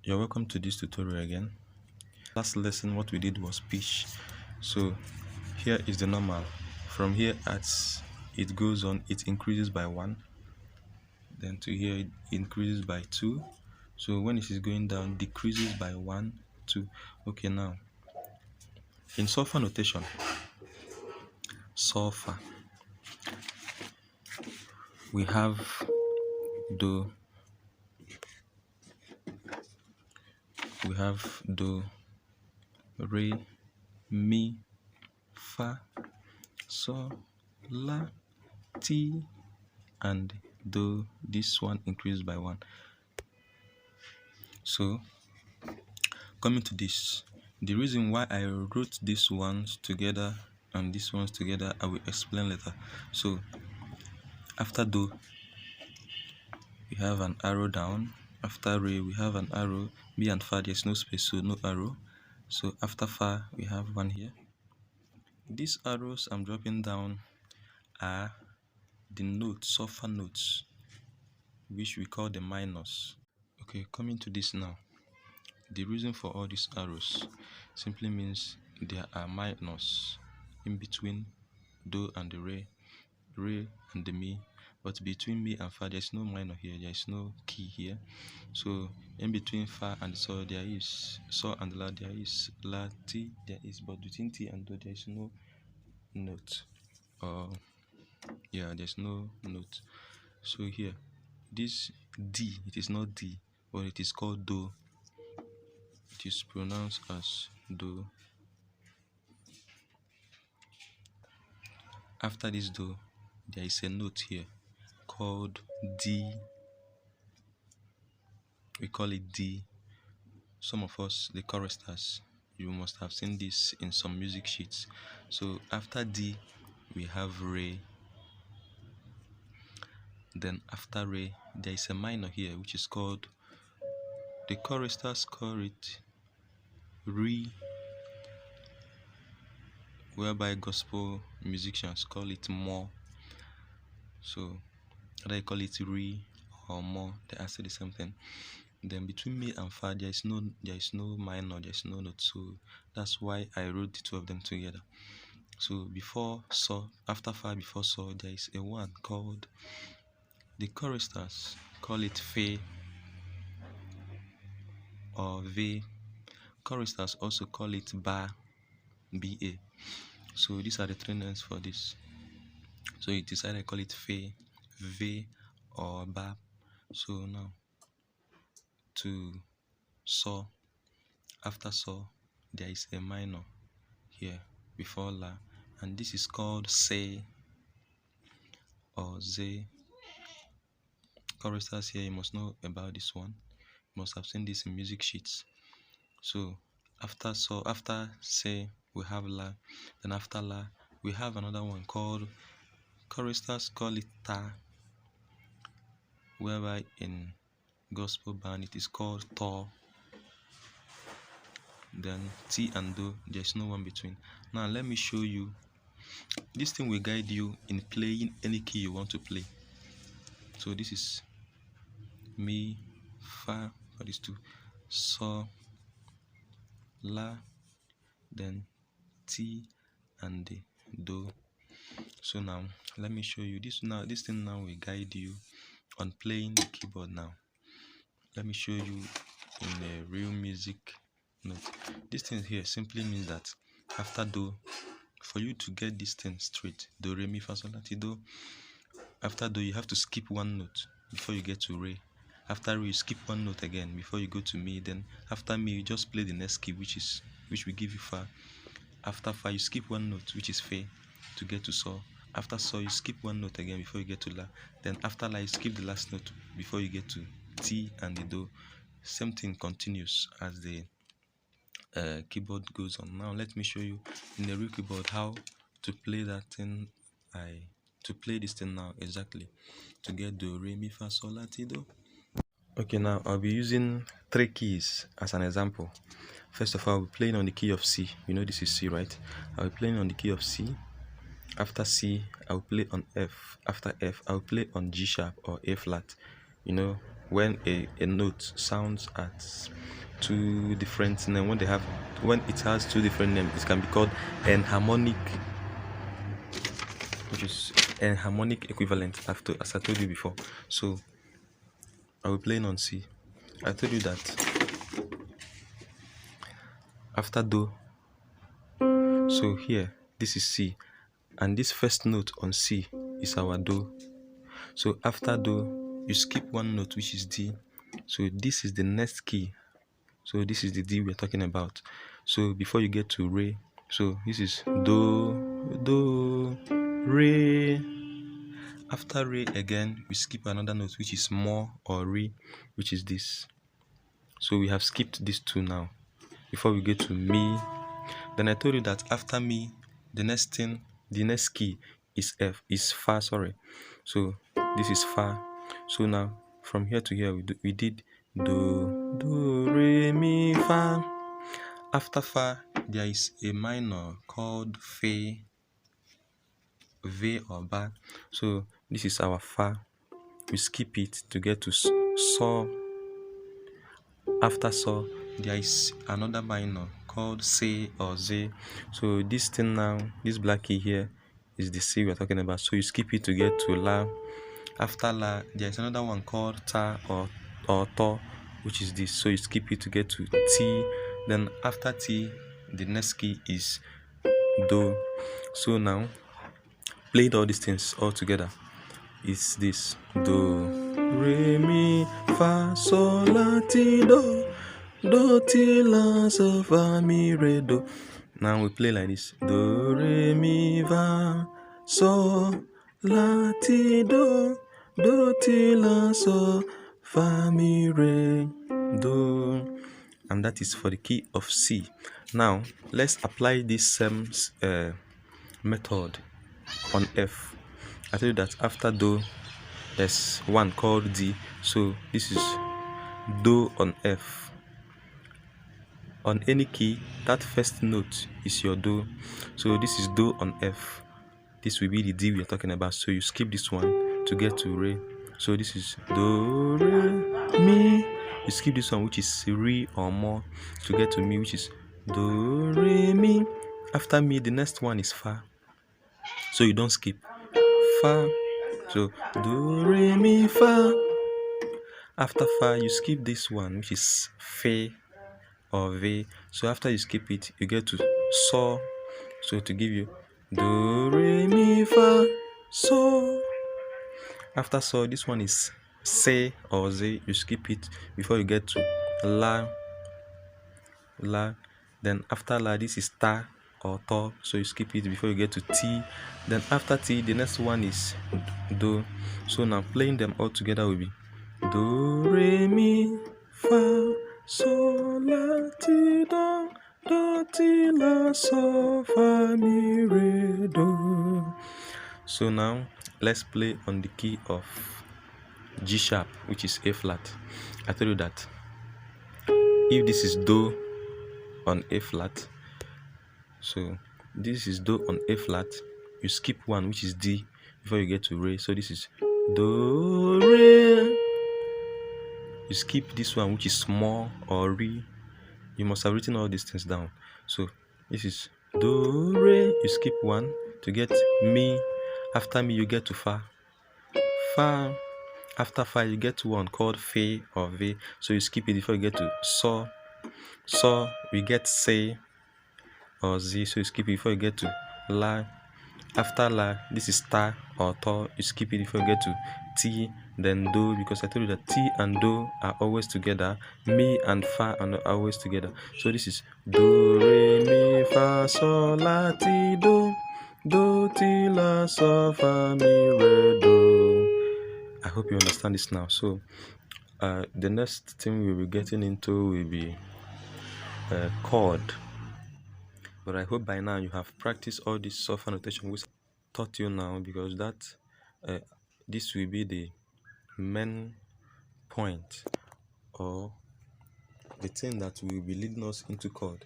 You're welcome to this tutorial again. Last lesson what we did was pitch. So here is the normal. From here as it goes on, it increases by 1, then to here it increases by 2. So when it is going down, decreases by 1, 2. Okay, now in Solfa notation, Solfa, we have do, re, mi, fa, sol, la, ti, and do. This one increased by 1. So coming to this, the reason why I wrote these ones together and these ones together, I will explain later. So after do, we have an arrow down. After re, we have an arrow. Mi and fa, there's no space, so no arrow. So after fa, we have one here. These arrows I'm dropping down are the notes, Solfa notes, which we call the minors. Okay, coming to this now. The reason for all these arrows simply means there are minors in between do and the re and the mi, but between mi and fa there's no minor here, there is no key here. So in between fa and sol there is, sol and la there is, la, ti there is, but between ti and do there is no note, or there's no note. So here, this d, it is not d, but it is called do. It is pronounced as do. After this do, there is a note here called D. We call it D. Some of us, the choristers, you must have seen this in some music sheets. So after D, we have re. Then after re, there is a minor here which is called, the choristers call it re, whereby gospel musicians call it mo. So whether you call it re or mo, they are still the same thing. Then between mi and fa there is no minor, there is no note, so that's why I wrote the two of them together. So before sol, after fa, before sol, there is a one called, the choristers call it fe or ve. Choristers also call it ba, ba. So these are the three names for this. So it is either call it fe, ve, or ba. So now to sol, after sol there is a minor here before la, and this is called se or ze. Choristers here, you must know about this one, you must have seen this in music sheets. So after sol, after se, we have la, then after la we have another one called, choristers call it ta, whereby in gospel band it is called to. Then ti and do, there's no one between. Now let me show you. This thing will guide you in playing any key you want to play. So this is mi, fa for these two, sol, la, then ti and do. So now let me show you this. Now this thing now will guide you on playing the keyboard. Now let me show you in a real music note. This thing here simply means that after do, for you to get this thing straight, do, re, mi, fa, sol, la, ti, do, after do you have to skip one note before you get to re. After re, you skip one note again before you go to mi. Then after mi, you just play the next key, which will give you fa. After fa, you skip one note, which is fe, to get to sol. After sol, you skip one note again before you get to la. Then after la, you skip the last note before you get to ti and the do. Same thing continues as the keyboard goes on. Now let me show you in the real keyboard how to play that thing. To play this thing now exactly, to get do, re, mi, fa, sol, la, ti, do. Okay, now I'll be using 3 keys as an example. First of all, I'll be playing on the key of C. You know this is C, right? I'll be playing on the key of C. After C, I'll play on F. After F, I'll play on G sharp or A flat. You know, when a note sounds at two different names, when it has two different names, it can be called enharmonic, which is enharmonic equivalent, as I told you before. So I will play on C. I told you that after do, so here this is C, and this first note on C is our do. So after do, you skip one note, which is D. So this is the next key. So this is the D we're talking about. So before you get to Re, so this is do, Re. After Re again, we skip another note, which is Mo or Re, which is this. So we have skipped these two now before we get to Mi. Then I told you that after Mi, the next key is F, is Fa, sorry. So this is Fa. So now from here to here, we did do, Re, Mi, Fa. After Fa, there is a minor called Fe, Ve or Ba. So this is our Fa. We skip it to get to So. After So, there is another minor called Se or Ze. So this thing now, this black key here, is the C we're talking about. So you skip it to get to La. After La, there is another one called Ta or To, which is this. So you skip it to get to T. Then after T, the next key is Do. So now, playing all these things all together is this: Do, Re, Mi, Fa, Sol, La, Ti, Do, Ti, La, Sol, Fa, Mi, Re, Do. Now we play like this: Do, Re, Mi, Fa, Sol, La, Ti, Do, Ti, La, Sol, Fa, Mi, Re, Do. And that is for the key of C. Now let's apply this same method on F. I tell you that after Do, there's one called D. So this is Do on F. On any key, that first note is your Do. So this is Do on F. This will be the D we are talking about. So you skip this one to get to Re. So this is Do, Re, Mi. You skip this one, which is Re or Mo, to get to Mi, which is Do, Re, Mi. After Mi, the next one is Fa. So you don't skip Fa. So Do, Re, Mi, Fa. After Fa, you skip this one, which is Fe or Ve. So after you skip it, you get to So. So to give you Do, Re, Mi, Fa, So. After So, this one is Se or Ze. You skip it before you get to La. Then after La, this is Ta or To. So you skip it before you get to T. Then after T, the next one is Do. So now playing them all together will be Do, Re, Mi, Fa, Sol, La, Ti, Do, Ti, La, Sol, Fa, Mi, Re, Do. So now let's play on the key of G sharp, which is A flat. I told you that if this is Do on A flat, so this is Do on A flat, you skip one, which is D, before you get to Re. So this is Do, Re. You skip this one, which is small or Re. You must have written all these things down. So this is Do, Re. You skip one to get Mi. After Mi, you get to Fa. Fa. After Fa, you get to one called Fe or Ve. So you skip it before you get to So. So we get Se or Z. So you skip it before you get to La. After La, this is Ta or To. You skip it before you get to Ti, then Do, because I told you that Ti and Do are always together. Mi and Fa are not always together. So this is Do, Re, Mi, Fa, Sol, La, Ti, Do. Do, Ti, La, Sol, Fa, Mi, Re, Do. I hope you understand this now. So the next thing we'll be getting into will be chord. But I hope by now you have practiced all this Solfa notation which I taught you now, because this will be the main point or the thing that will be leading us into chord.